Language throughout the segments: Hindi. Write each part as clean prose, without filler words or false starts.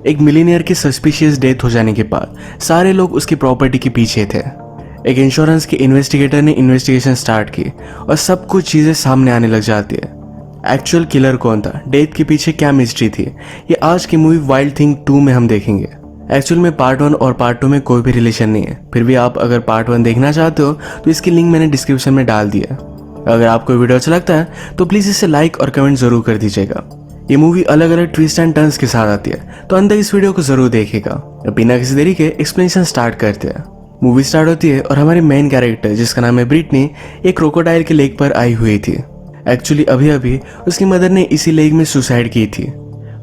एक मिलीनियर की सस्पिशियस डेथ हो जाने के बाद सारे लोग उसकी प्रॉपर्टी के पीछे थे। एक इंश्योरेंस के इन्वेस्टिगेटर ने इन्वेस्टिगेशन स्टार्ट की और सब कुछ चीजें सामने आने लग जाती है। एक्चुअल किलर कौन था, डेथ के पीछे क्या मिस्ट्री थी, ये आज की मूवी वाइल्ड थिंग 2 में हम देखेंगे। एक्चुअल में पार्ट 1 और पार्ट 2 में कोई भी रिलेशन नहीं है, फिर भी आप अगर पार्ट 1 देखना चाहते हो तो इसकी लिंक मैंने डिस्क्रिप्शन में डाल दिया। अगर आपको वीडियो अच्छा लगता है तो प्लीज इसे लाइक और कमेंट जरूर कर दीजिएगा। ये मूवी अलग अलग ट्विस्ट एंड टर्न्स के साथ आती है, तो अंत तक इस वीडियो को जरूर देखिएगा। बिना किसी देरी के एक्सप्लेनेशन स्टार्ट करते हैं। मूवी स्टार्ट होती है और हमारी मेन कैरेक्टर जिसका नाम है ब्रिटनी एक क्रोकोडाइल के लेक पर आई हुई थी। एक्चुअली अभी अभी उसकी मदर ने इसी लेक में सुसाइड की थी।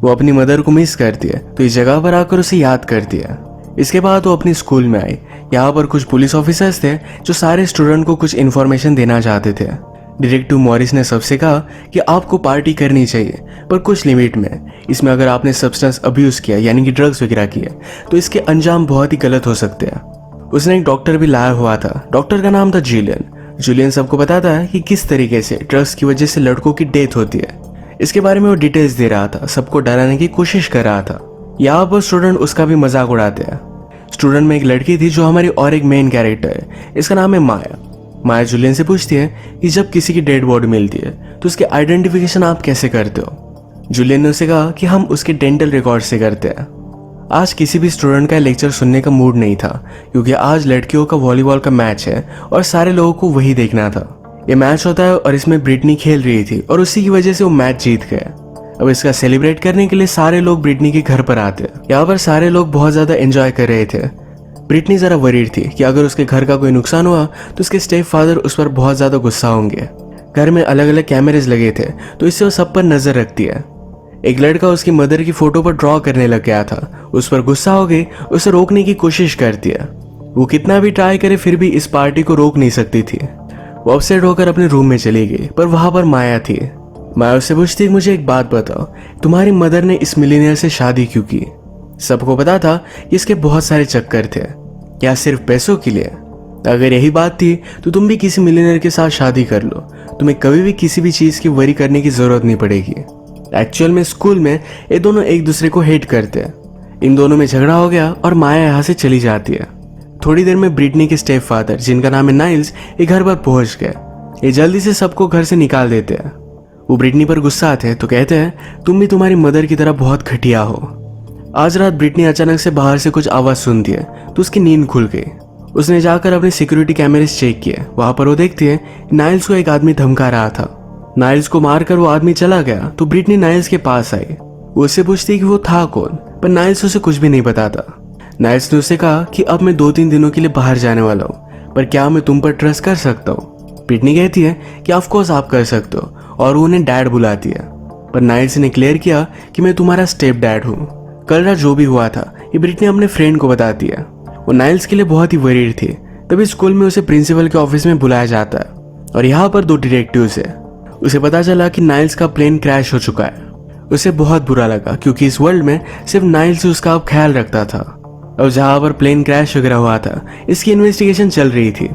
वो अपनी मदर को मिस करती है तो इस जगह पर आकर उसे याद करती है। इसके बाद वो अपनी स्कूल में आई। यहाँ पर कुछ पुलिस ऑफिसर्स थे जो सारे स्टूडेंट को कुछ इन्फॉर्मेशन देना चाहते थे। डिटेक्टिव मॉरिस ने सबसे कहा कि आपको पार्टी करनी चाहिए पर कुछ लिमिट में। इसमें अगर आपने सब्सटेंस अब्यूज किया यानी कि ड्रग्स वगैरह किए तो इसके अंजाम बहुत ही गलत हो सकते हैं। उसने एक डॉक्टर भी लाया हुआ था। डॉक्टर का नाम था जूलियन। जूलियन सबको बताता है कि किस तरीके से ड्रग्स की वजह से लड़कों की डेथ होती है। इसके बारे में वो डिटेल्स दे रहा था, सबको डराने की कोशिश कर रहा था। यहाँ पर स्टूडेंट उसका भी मजाक उड़ाते हैं। स्टूडेंट में एक लड़की थी जो हमारी और एक मेन कैरेक्टर है, इसका नाम है माया। माया जूलियन से पूछती है कि जब किसी की डेड बॉडी मिलती है तो उसके आइडेंटिफिकेशन आप कैसे करते हो। जूलियन ने उसे कहा कि हम उसके डेंटल रिकॉर्ड से करते हैं। आज किसी भी स्टूडेंट का लेक्चर सुनने का मूड नहीं था क्योंकि आज लड़कियों का वॉलीबॉल का मैच है और सारे लोगों को वही देखना था। ये मैच होता है और इसमें ब्रिटनी खेल रही थी और उसी की वजह से वो मैच जीत गए। अब इसका सेलिब्रेट करने के लिए सारे लोग ब्रिटनी के घर पर आते हैं। यहाँ पर सारे लोग बहुत ज्यादा एंजॉय कर रहे थे। ब्रिटनी जरा वरीड थी कि अगर उसके घर का कोई नुकसान हुआ तो उसके स्टेप फादर उस पर बहुत ज्यादा गुस्सा होंगे। घर में अलग अलग कैमरेज लगे थे तो इससे वो सब पर नजर रखती है। एक लड़का उसकी मदर की फोटो पर ड्रॉ करने लग गया था। उस पर गुस्सा हो गई, उसे रोकने की कोशिश करती है। वो कितना भी ट्राई करे फिर भी इस पार्टी को रोक नहीं सकती थी। वो अपसेट होकर अपने रूम में चली गई पर वहां पर माया थी। माया उससे पूछती, मुझे एक बात बताओ, तुम्हारी मदर ने इस मिलीनियर से शादी क्यों की? सबको पता था कि इसके बहुत सारे चक्कर थे, क्या सिर्फ पैसों के लिए? अगर यही बात थी तो तुम भी किसी मिलीनियर के साथ शादी कर लो, तुम्हें कभी भी किसी भी चीज की वरी करने की जरूरत नहीं पड़ेगी। एक्चुअल में स्कूल में ये दोनों एक दूसरे को हेट करते हैं। इन दोनों में झगड़ा हो गया और माया यहाँ से चली जाती है। थोड़ी देर में ब्रिटनी के स्टेप फादर जिनका नाम है नाइल्स ये घर पर पहुंच गए। ये जल्दी से सबको घर से निकाल देते हैं। वो ब्रिटनी पर गुस्सा आते हैं तो कहते हैं तुम भी तुम्हारी मदर की तरह बहुत घटिया हो। आज रात ब्रिटनी अचानक से बाहर से कुछ आवाज सुनती है तो उसकी नींद खुल गई। उसने जाकर अपने सिक्योरिटी कैमरेज चेक किए। वहां पर वो देखती है नाइल्स को एक आदमी धमका रहा था। नाइल्स को मारकर वो आदमी चला गया तो ब्रिटनी नाइल्स के पास आई। वो उससे पूछती कि वो था कौन, पर नाइल्स उसे कुछ भी नहीं बताता। नाइल्स ने उससे कहा कि अब मैं 2-3 दिनों के लिए बाहर जाने वाला हूँ, पर क्या मैं तुम पर ट्रस्ट कर सकता हूँ? ब्रिटनी कहती है कि ऑफ कोर्स आप कर सकते हो और वो उन्हें डैड बुलाती है। पर नाइल्स ने क्लियर किया कि मैं तुम्हारा स्टेप डैड हूँ। कल रात जो भी हुआ था ये ब्रिटनी अपने फ्रेंड को बताती है। वो नाइल्स के लिए बहुत ही वरीड थी। तभी स्कूल में उसे प्रिंसिपल के ऑफिस में बुलाया जाता है और यहाँ पर 2 डिटेक्टिव्स है। उसे पता चला कि नाइल्स का प्लेन क्रैश हो चुका है। उसे बहुत बुरा लगा क्योंकि इस वर्ल्ड में सिर्फ नाइल्स ही उसका अब ख्याल रखता था। और जहाँ पर प्लेन क्रैश वगैरह हुआ था इसकी इन्वेस्टिगेशन चल रही थी।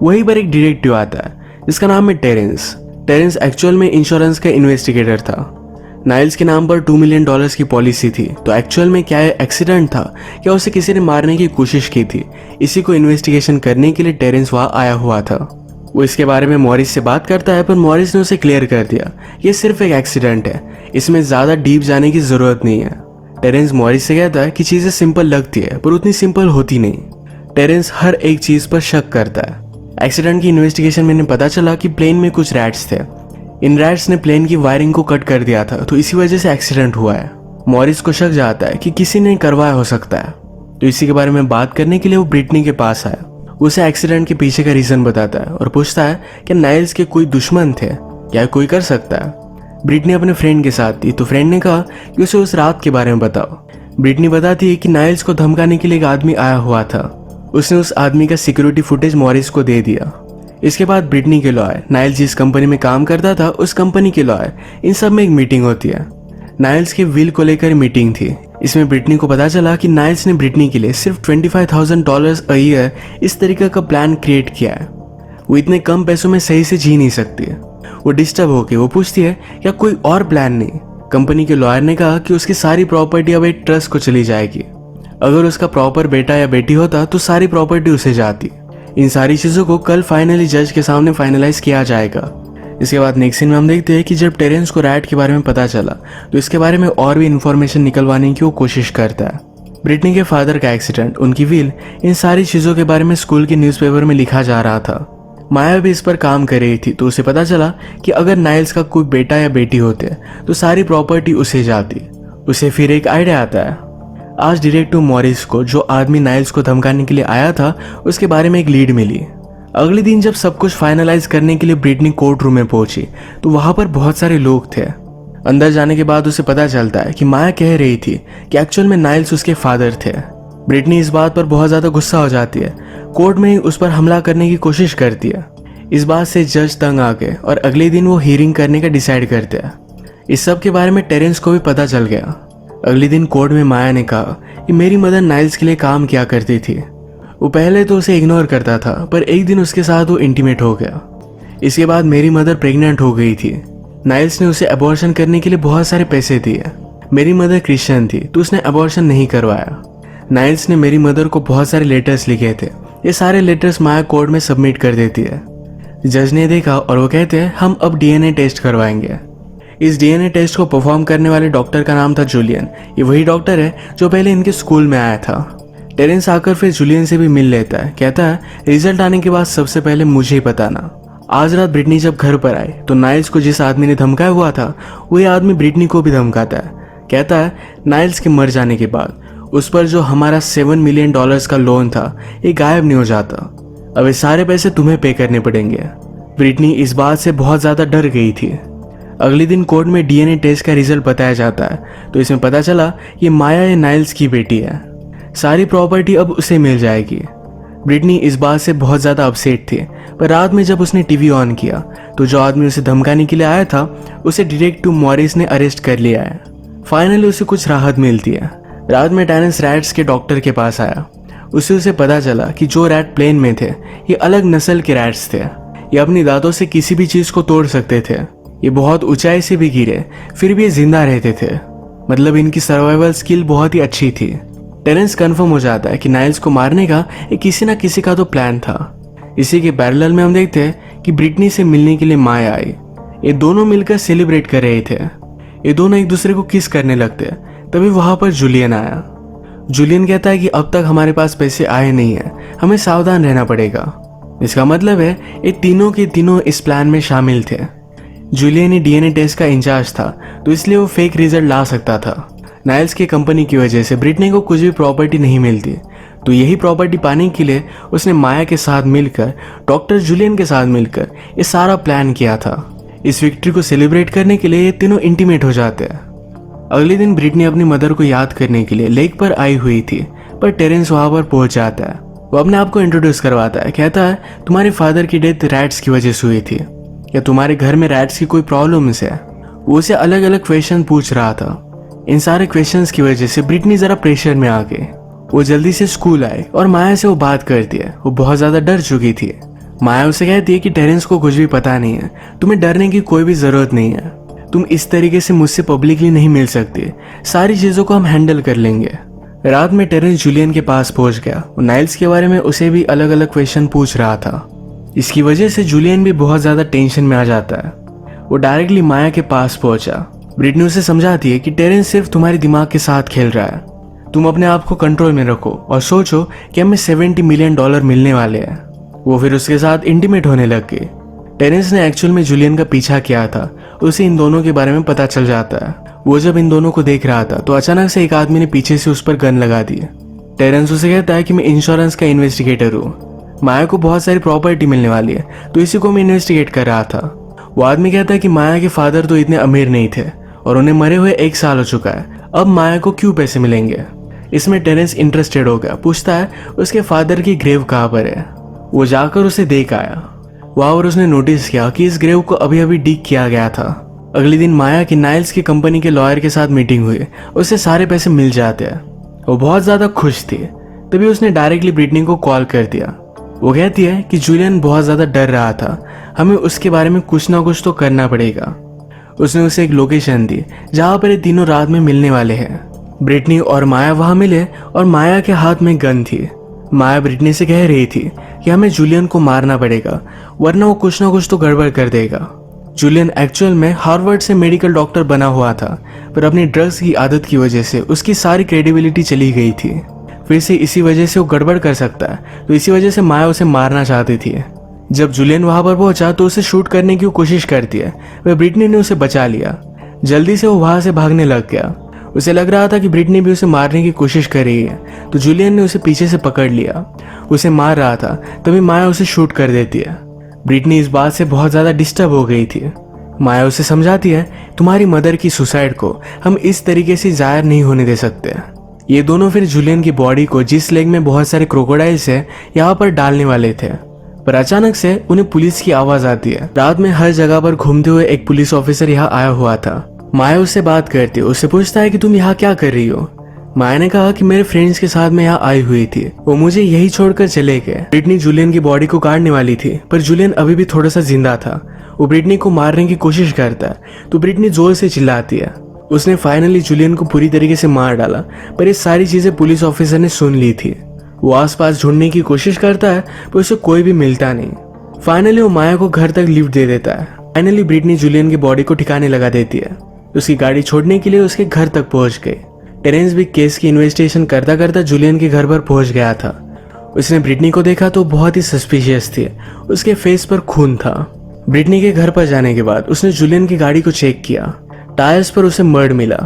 वहीं पर एक डिटेक्टिव आता है जिसका नाम है टेरेंस। टेरेंस एक्चुअल में इंश्योरेंस का इन्वेस्टिगेटर था। नाइल्स के नाम पर $2 मिलियन की पॉलिसी थी, तो एक्चुअल में क्या एक्सीडेंट था, क्या उसे किसी ने मारने की कोशिश की थी? इसी को इन्वेस्टिगेशन करने के लिए टेरेंस वहां आया हुआ था। वो इसके बारे में मॉरिस से बात करता है पर मॉरिस ने उसे क्लियर कर दिया ये सिर्फ एक एक्सीडेंट है, इसमें ज्यादा डीप जाने की जरूरत नहीं है। टेरेंस मॉरिस से कहता है कि चीजें सिंपल लगती है पर उतनी सिंपल होती नहीं। टेरेंस हर एक चीज पर शक करता है। एक्सीडेंट की इन्वेस्टिगेशन में पता चला कि प्लेन में कुछ रैट्स थे। इन रैट्स ने प्लेन की वायरिंग को कट कर दिया था तो इसी वजह से एक्सीडेंट हुआ है। मॉरिस को शक जाता है कि किसी ने करवाया हो सकता है, तो इसी के बारे में बात करने के लिए वो ब्रिटनी के पास आया। उसे एक्सीडेंट के पीछे का रीजन बताता है और पूछता है कि नाइल्स के कोई दुश्मन थे, क्या कोई कर सकता है? ब्रिटनी अपने फ्रेंड के साथ थी तो फ्रेंड ने कहा कि उसे उस रात के बारे में बताओ। ब्रिटनी बताती है कि नाइल्स को धमकाने के लिए एक आदमी आया हुआ था। उसने उस आदमी का सिक्योरिटी फुटेज मॉरिस को दे दिया। इसके बाद ब्रिटनी के लॉयर, नाइल्स जिस कंपनी में काम करता था उस कंपनी के लॉयर, इन सब में एक मीटिंग होती है। नाइल्स के विल को लेकर मीटिंग थी। इसमें ब्रिटनी को पता चला कि नाइल्स ने ब्रिटनी के लिए सिर्फ $25,000 अ ईयर इस तरीके का प्लान क्रिएट किया है। वो इतने कम पैसों में सही से जी नहीं सकती। वो डिस्टर्ब होके वो पूछती है क्या कोई और प्लान नहीं, कंपनी के लॉयर ने कहा कि उसकी सारी प्रॉपर्टी अब एक ट्रस्ट को चली जाएगी। अगर उसका प्रॉपर बेटा या बेटी होता तो सारी प्रॉपर्टी उसे जाती। इन सारी चीज़ों को कल फाइनली जज के सामने फाइनलाइज किया जाएगा। इसके बाद नेक्स्ट सीन में हम देखते हैं कि जब टेरेंस को रैट के बारे में पता चला तो इसके बारे में और भी इन्फॉर्मेशन निकलवाने की वो कोशिश करता है। ब्रिटनी के फादर का एक्सीडेंट, उनकी विल, इन सारी चीज़ों के बारे में स्कूल के न्यूज़पेपर में लिखा जा रहा था। माया भी इस पर काम कर रही थी तो उसे पता चला कि अगर नाइल्स का कोई बेटा या बेटी होते तो सारी प्रॉपर्टी उसे जाती। उसे फिर एक आइडिया आता है। आज डिटेक्टिव मॉरिस को जो आदमी नाइल्स को धमकाने के लिए आया था उसके बारे में एक लीड मिली। अगले दिन जब सब कुछ फाइनलाइज करने के लिए ब्रिटनी कोर्ट रूम में पहुंची तो वहां पर बहुत सारे लोग थे। अंदर जाने के बाद उसे पता चलता है कि माया कह रही थी कि एक्चुअल में नाइल्स उसके फादर थे। ब्रिटनी इस बात पर बहुत ज्यादा गुस्सा हो जाती है। कोर्ट में ही उस पर हमला करने की कोशिश करती है। इस बात से जज तंग आ गए और अगले दिन वो हियरिंग करने का डिसाइड करते हैं। इस सब के बारे में टेरेंस को भी पता चल गया। अगले दिन कोर्ट में माया ने कहा कि मेरी मदर नाइल्स के लिए काम किया करती थी। वो पहले तो उसे इग्नोर करता था पर एक दिन उसके साथ वो इंटीमेट हो गया। इसके बाद मेरी मदर प्रेग्नेंट हो गई थी। नाइल्स ने उसे अबॉर्शन करने के लिए बहुत सारे पैसे दिए। मेरी मदर क्रिश्चियन थी तो उसने अबॉर्शन नहीं करवाया। नाइल्स ने मेरी मदर को बहुत सारे लेटर्स लिखे थे। ये सारे लेटर्स माया कोर्ट में सबमिट कर देती है। जज ने देखा और वो कहते हैं हम अब डीएनए टेस्ट करवाएंगे। इस डीएनए टेस्ट को परफॉर्म करने वाले डॉक्टर का नाम था जूलियन। ये वही डॉक्टर है जो पहले इनके स्कूल में आया था। टेरेंस आकर फिर जूलियन से भी मिल लेता है। कहता है रिजल्ट आने के बाद सबसे पहले मुझे ही बताना। आज रात ब्रिटनी जब घर पर आई तो नाइल्स को जिस आदमी ने धमकाया हुआ था वही आदमी ब्रिटनी को भी धमकाता है। कहता है नाइल्स के मर जाने के बाद उस पर जो हमारा $7 मिलियन का लोन था ये गायब नहीं हो जाता। अब ये सारे पैसे तुम्हें पे करने पड़ेंगे। ब्रिटनी इस बात से बहुत ज्यादा डर गई थी। अगले दिन कोर्ट में डीएनए टेस्ट का रिजल्ट बताया जाता है तो इसमें पता चला कि माया ये नाइल्स की बेटी है। सारी प्रॉपर्टी अब उसे मिल जाएगी। ब्रिटनी इस बात से बहुत ज्यादा अपसेट थी पर रात में जब उसने टीवी ऑन किया तो जो आदमी उसे धमकाने के लिए आया था उसे डिटेक्टिव मॉरिस ने अरेस्ट कर लिया है। फाइनली उसे कुछ राहत मिलती है। रात में टेरेंस रैट्स के डॉक्टर के पास आया। उसे पता चला कि जो रैट प्लेन में थे ये अलग नस्ल के रैट्स थे। ये अपनी दांतों से किसी भी चीज को तोड़ सकते थे। ये बहुत ऊंचाई से भी गिरे फिर भी ये जिंदा रहते थे। मतलब इनकी सर्वाइवल स्किल बहुत ही अच्छी थी। टेरेंस कंफर्म हो जाता है कि नाइल्स को मारने का ये किसी ना किसी का तो प्लान था। इसी के पैरेलल में हम देखते हैं कि ब्रिटनी से मिलने के लिए माया आई। ये दोनों मिलकर सेलिब्रेट कर रहे थे। ये दोनों एक दूसरे को किस करने लगते। तभी वहां पर जूलियन आया। जूलियन कहता है कि अब तक हमारे पास पैसे आए नहीं है, हमें सावधान रहना पड़ेगा। इसका मतलब है ये तीनों के तीनों इस प्लान में शामिल थे। जूलियन ही डीएनए टेस्ट का इंचार्ज था तो इसलिए वो फेक रिजल्ट ला सकता था। नाइल्स की कंपनी की वजह से ब्रिटनी को कुछ भी प्रॉपर्टी नहीं मिलती तो यही प्रॉपर्टी पाने के लिए उसने माया के साथ मिलकर, डॉक्टर जूलियन के साथ मिलकर ये सारा प्लान किया था। इस विक्ट्री को सेलिब्रेट करने के लिए ये तीनों इंटीमेट हो जाते हैं। अगले दिन ब्रिटनी अपनी मदर को याद करने के लिए लेक पर आई हुई थी पर टेरेंस वहां पर पहुंच जाता है। वो अपने आप को इंट्रोड्यूस करवाता है। कहता है तुम्हारे फादर की डेथ रैट्स की वजह से हुई थी या तुम्हारे घर में रैट्स की कोई प्रॉब्लम्स है। वो उसे अलग अलग क्वेश्चन पूछ रहा था। इन सारे क्वेश्चंस की वजह से ब्रिटनी जरा प्रेशर में आ गई। वो जल्दी से स्कूल आई और माया से वो बात करती है। वो बहुत ज्यादा डर चुकी थी। माया उसे कहती है कि टेरेंस को कुछ भी पता नहीं है, तुम्हें डरने की कोई भी जरूरत नहीं है। तुम इस तरीके से मुझसे पब्लिकली नहीं मिल सकते, सारी चीजों को हम हैंडल कर लेंगे। रात में टेरेंस जूलियन के पास पहुंच गया और नाइल्स के बारे में उसे भी अलग अलग क्वेश्चन पूछ रहा था। इसकी वजह से जूलियन भी बहुत ज्यादा टेंशन में आ जाता है। वो डायरेक्टली माया के पास पहुंचा। ब्रिटनी उसे समझाती है कि टेरेंस सिर्फ तुम्हारे दिमाग के साथ खेल रहा है, तुम अपने आप को कंट्रोल में रखो और सोचो कि हमें $70 मिलियन मिलने वाले हैं। वो फिर उसके साथ इंटीमेट होने लग गई। टेरेंस ने एक्चुअल में जूलियन का पीछा किया था। उसे इन दोनों के बारे में पता चल जाता है। वो जब इन दोनों को देख रहा था तो अचानक से एक आदमी ने पीछे से उस पर गन लगा दी। टेरेंस उसे कहता है कि मैं इंश्योरेंस का इन्वेस्टिगेटर हूँ, माया को बहुत सारी प्रॉपर्टी मिलने वाली है तो इसी को मैं इन्वेस्टिगेट कर रहा था। वो आदमी कहता है कि माया के फादर तो इतने अमीर नहीं थे और उन्हें मरे हुए 1 साल हो चुका है, अब माया को क्यों पैसे मिलेंगे। इसमें टेरेंस इंटरेस्टेड हो गया। पूछता है उसके फादर की ग्रेव कहाँ पर है। वो जाकर उसे देख आया। वहां पर उसने नोटिस किया कि इस ग्रेव को अभी अभी डिग किया गया था। अगले दिन माया की नाइल्स की कंपनी के लॉयर के साथ मीटिंग हुई। उसे सारे पैसे मिल जाते हैं। वो बहुत ज्यादा खुश थी। तभी उसने डायरेक्टली ब्रिटनी को कॉल कर दिया। वो कहती है कि जूलियन बहुत ज्यादा डर रहा था, हमें उसके बारे में कुछ ना कुछ तो करना पड़ेगा। उसने उसे एक लोकेशन दी जहाँ पर ये तीनों रात में मिलने वाले हैं। ब्रिटनी और माया वहाँ मिले और माया के हाथ में गन थी। माया ब्रिटनी से कह रही थी कि हमें जूलियन को मारना पड़ेगा वरना वो कुछ ना कुछ तो गड़बड़ कर देगा। जूलियन एक्चुअल में हार्वर्ड से मेडिकल डॉक्टर बना हुआ था, पर अपनी ड्रग्स की आदत की वजह से उसकी सारी क्रेडिबिलिटी चली गई थी। फिर से इसी वजह से वो गड़बड़ कर सकता है, तो इसी वजह से माया उसे मारना चाहती थी। जब जूलियन वहां पर पहुंचा तो उसे शूट करने की कोशिश करती है, वह ब्रिटनी ने उसे बचा लिया। जल्दी से वो वहां से भागने लग गया। उसे लग रहा था कि ब्रिटनी भी उसे मारने की कोशिश कर रही है, तो जूलियन ने उसे पीछे से पकड़ लिया। उसे मार रहा था तभी माया उसे शूट कर देती है। ब्रिटनी इस बात से बहुत ज्यादा डिस्टर्ब हो गई थी। माया उसे समझाती है, तुम्हारी मदर की सुसाइड को हम इस तरीके से जाहिर नहीं होने दे सकते। ये दोनों फिर जूलियन की बॉडी को जिस लेक में बहुत सारे क्रोकोडाइल्स है यहाँ पर डालने वाले थे, पर अचानक से उन्हें पुलिस की आवाज आती है। रात में हर जगह पर घूमते हुए एक पुलिस ऑफिसर यहाँ आया हुआ था। माया उससे बात करती है, उससे पूछता है कि तुम यहाँ क्या कर रही हो। माया ने कहा कि मेरे फ्रेंड्स के साथ मैं यहाँ आई हुई थी, वो मुझे यही छोड़कर चले गए। ब्रिटनी जूलियन की बॉडी को काटने वाली थी, पर जूलियन अभी भी थोड़ा सा जिंदा था। वो ब्रिटनी को मारने की कोशिश करता है तो ब्रिटनी जोर से चिल्लाती है। उसने फाइनली जूलियन को पूरी तरीके से मार डाला, पर ये सारी चीजें पुलिस ऑफिसर ने सुन ली थी। वो आसपास ढूंढने की कोशिश करता है पर उसे कोई भी मिलता नहीं। फाइनली वो माया को घर तक लिफ्ट दे देता है। फाइनली ब्रिटनी जूलियन की बॉडी को ठिकाने लगा देती है। उसकी गाड़ी छोड़ने के लिए उसके घर तक पहुंच गई। टेरेंस भी केस की इन्वेस्टिगेशन करता करता जूलियन के घर पर पहुंच गया था। उसने ब्रिटनी को देखा तो बहुत ही सस्पिशियस थी, उसके फेस पर खून था। ब्रिटनी के घर पर जाने के बाद उसने जूलियन की गाड़ी को चेक किया। टायर्स पर उसे मर्ड मिला।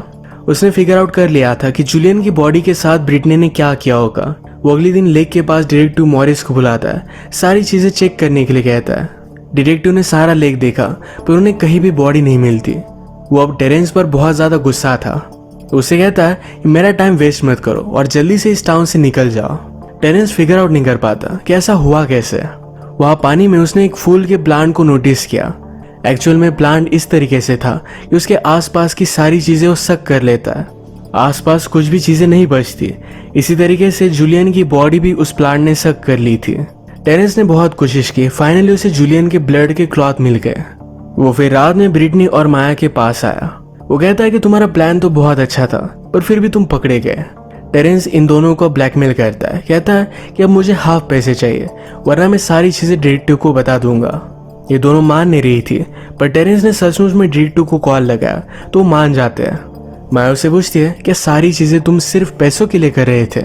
उसने फिगर आउट कर लिया था कि जूलियन की बॉडी के साथ ब्रिटनी ने क्या किया होगा। वो अगले दिन लेक के पास डिटेक्टिव मॉरिस को बुलाता है, सारी चीजें चेक करने के लिए कहता है। डिटेक्टिव ने सारा लेक देखा पर उन्हें कहीं भी बॉडी नहीं मिलती। वो अब टेरेंस पर बहुत ज्यादा गुस्सा था। उसे कहता है कि मेरा टाइम वेस्ट मत करो और जल्दी से इस टाउन से निकल जाओ। टेरेंस फिगर आउट नहीं कर पाता कि ऐसा हुआ कैसे। वहां पानी में उसने एक फूल के प्लांट को नोटिस किया। एक्चुअल में प्लांट इस तरीके से था कि उसके आसपास की सारी चीजें वो सक कर लेता है, आसपास कुछ भी चीजें नहीं बचती। इसी तरीके से जूलियन की बॉडी भी उस प्लांट ने सक कर ली थी। टेरेंस ने बहुत कोशिश की, फाइनली उसे जूलियन के ब्लड के क्लॉथ मिल गए। वो फिर रात में ब्रिटनी और माया के पास आया। वो कहता है कि तुम्हारा प्लान तो बहुत अच्छा था पर फिर भी तुम पकड़े गए। टेरेंस इन दोनों को ब्लैकमेल करता है, कहता है कि अब मुझे हाफ पैसे चाहिए वरना मैं सारी चीजें डिटेक्टिव को बता दूंगा। ये दोनों मान नहीं रही थी, पर टेरेंस ने सचमुच में डिटेक्टिव को कॉल लगाया तो मान जाते हैं। माया उससे पूछती है कि सारी चीजें तुम सिर्फ पैसों के लिए कर रहे थे।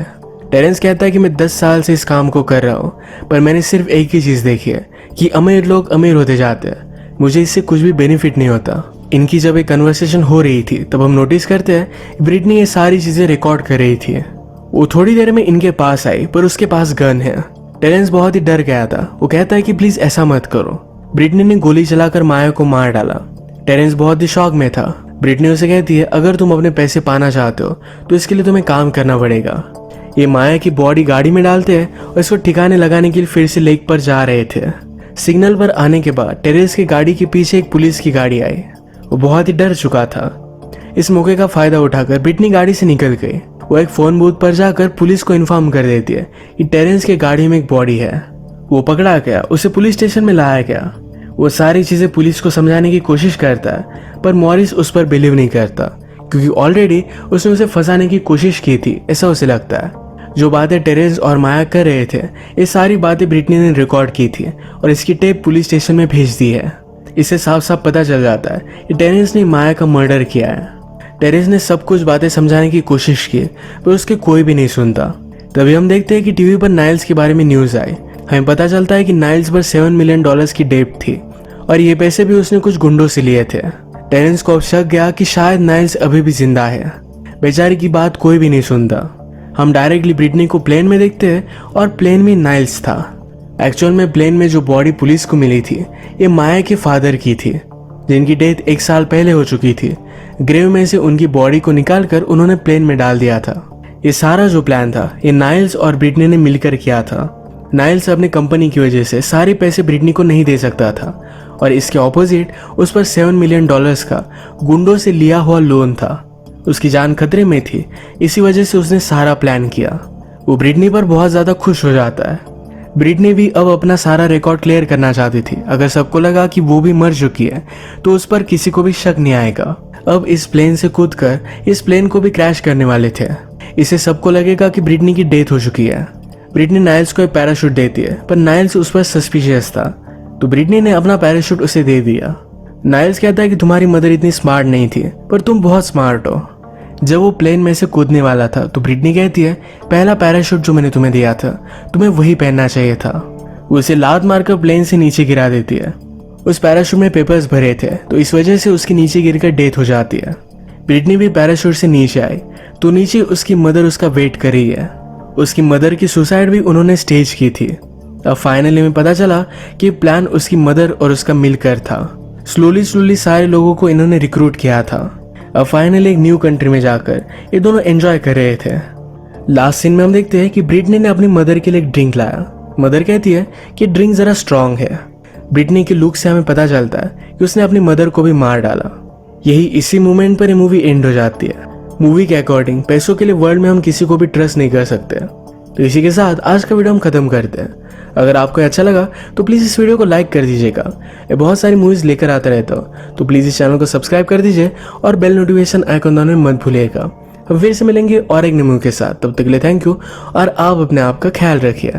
टेरेंस कहता है कि मैं 10 साल से इस काम को कर रहा हूँ, पर मैंने सिर्फ एक ही चीज देखी है कि अमीर लोग अमीर होते जाते हैं, मुझे इससे कुछ भी बेनिफिट नहीं होता। इनकी जब एक कन्वर्सेशन हो रही थी तब हम नोटिस करते हैं ब्रिटनी ये सारी चीजें रिकॉर्ड कर रही थी। वो थोड़ी देर में इनके पास आई पर उसके पास गन है। टेरेंस बहुत ही डर गया था। वो कहता है कि प्लीज ऐसा मत करो। ब्रिटनी ने गोली चलाकर माया को मार डाला। टेरेंस बहुत ही शॉक में था। ब्रिटनी उसे कहती है अगर तुम अपने पैसे पाना चाहते हो तो इसके लिए तुम्हें काम करना पड़ेगा। ये माया की बॉडी गाड़ी में डालते हैं और इसको ठिकाने लगाने के लिए फिर से लेक पर जा रहे थे। सिग्नल पर आने के बाद टेरेंस की गाड़ी के पीछे एक पुलिस की गाड़ी आई। वो बहुत ही डर चुका था। इस मौके का फायदा उठाकर ब्रिटनी गाड़ी से निकल गई। वो एक फोन बूथ पर जाकर पुलिस को इन्फॉर्म कर देती है कि टेरेंस के गाड़ी में एक बॉडी है। वो पकड़ा गया, उसे पुलिस स्टेशन में लाया गया। वो सारी चीजें पुलिस को समझाने की कोशिश करता है पर मॉरिस उस पर बिलीव नहीं करता क्योंकि ऑलरेडी उसने उसे फंसाने की कोशिश की थी, ऐसा उसे लगता है। जो बातें टेरेंस और माया कर रहे थे ये सारी बातें ब्रिटनी ने रिकॉर्ड की थी और इसकी टेप पुलिस स्टेशन में भेज दी है। इससे साफ साफ पता चल जाता है कि टेरेंस ने माया का मर्डर किया है। टेरेंस ने सब कुछ बातें समझाने की कोशिश की पर उसके कोई भी नहीं सुनता। तभी हम देखते हैं कि टीवी पर नाइल्स के बारे में न्यूज आई। हमें पता चलता है कि नाइल्स पर $7 मिलियन की डेट थी और ये पैसे भी उसने कुछ गुंडों से लिए थे। टेरेंस को अब शक गया कि शायद नाइल्स अभी भी जिंदा है। बेचारी की बात कोई भी नहीं सुनता। हम डायरेक्टली ब्रिटनी को प्लेन में देखते हैं और प्लेन में नाइल्स था। एक्चुअल में प्लेन में जो बॉडी पुलिस को मिली थी ये माया के फादर की थी जिनकी डेथ 1 साल पहले हो चुकी थी। ग्रेव में से उनकी बॉडी को निकालकर उन्होंने प्लेन में डाल दिया था। ये सारा जो प्लान था ये नाइल्स और ब्रिटनी ने मिलकर किया था। नाइल्स अपनी कंपनी की वजह से सारे पैसे ब्रिटनी को नहीं दे सकता था और इसके ऑपोजिट उस पर $7 मिलियन का गुंडों से लिया हुआ लोन था। उसकी जान खतरे में थी, इसी वजह से उसने सारा प्लान किया। वो ब्रिटनी पर बहुत ज्यादा खुश हो जाता है। ब्रिटनी भी अब अपना सारा रिकॉर्ड क्लियर करना चाहती थी। अगर सबको लगा कि वो भी मर चुकी है तो उस पर किसी को भी शक नहीं आएगा। अब इस प्लेन से कूदकर इस प्लेन को भी क्रैश करने वाले थे। इससे सबको लगेगा कि ब्रिटनी की डेथ हो चुकी है। ब्रिटनी नाइल्स को एक पैराशूट देती है, पर नाइल्स उस पर सस्पिशियस था, तो ब्रिटनी ने अपना पैराशूट उसे दे दिया। नाइल्स कहता है कि तुम्हारी मदर इतनी स्मार्ट नहीं थी, पर तुम बहुत स्मार्ट हो। जब वो प्लेन में से कूदने वाला था तो ब्रिटनी कहती है, पहला पैराशूट जो मैंने तुम्हें दिया था तुम्हें वही पहनना चाहिए था। वो उसे लात मारकर प्लेन से नीचे गिरा देती है। उस पैराशूट में पेपर्स भरे थे, तो इस वजह से उसकी नीचे गिरकर डेथ हो जाती है। ब्रिटनी भी पैराशूट से नीचे आई तो नीचे उसकी मदर उसका वेट कर रही है। उसकी मदर की सुसाइड भी उन्होंने स्टेज की थी। अब फाइनली में पता चला कि प्लान उसकी मदर और उसका मिलकर था। स्लोली सारे लोगों को इन्होंने रिक्रूट किया था। अब फाइनली एक न्यू कंट्री में जाकर ये दोनों एंजॉय कर रहे थे। लास्ट सीन में हम देखते हैं कि ब्रिटनी ने अपनी मदर के लिए एक ड्रिंक लाया। मदर कहती है कि ड्रिंक जरा स्ट्रांग है। ब्रिटनी के लुक से हमें पता चलता है कि उसने अपनी मदर को भी मार डाला। यही इसी मोमेंट पर ये मूवी एंड हो जाती है। मूवी के अकॉर्डिंग पैसों के लिए वर्ल्ड में हम किसी को भी ट्रस्ट नहीं कर सकते। तो इसी के साथ आज का वीडियो हम खत्म करते हैं। अगर आपको अच्छा लगा तो प्लीज़ इस वीडियो को लाइक कर दीजिएगा। मैं बहुत सारी मूवीज़ लेकर आता रहता हूँ, तो प्लीज़ इस चैनल को सब्सक्राइब कर दीजिए और बेल नोटिफिकेशन आइकन दबाना मत भूलिएगा। हम फिर से मिलेंगे और एक नई मूवी के साथ। तब तक के लिए थैंक यू और आप अपने आप का ख्याल रखिए।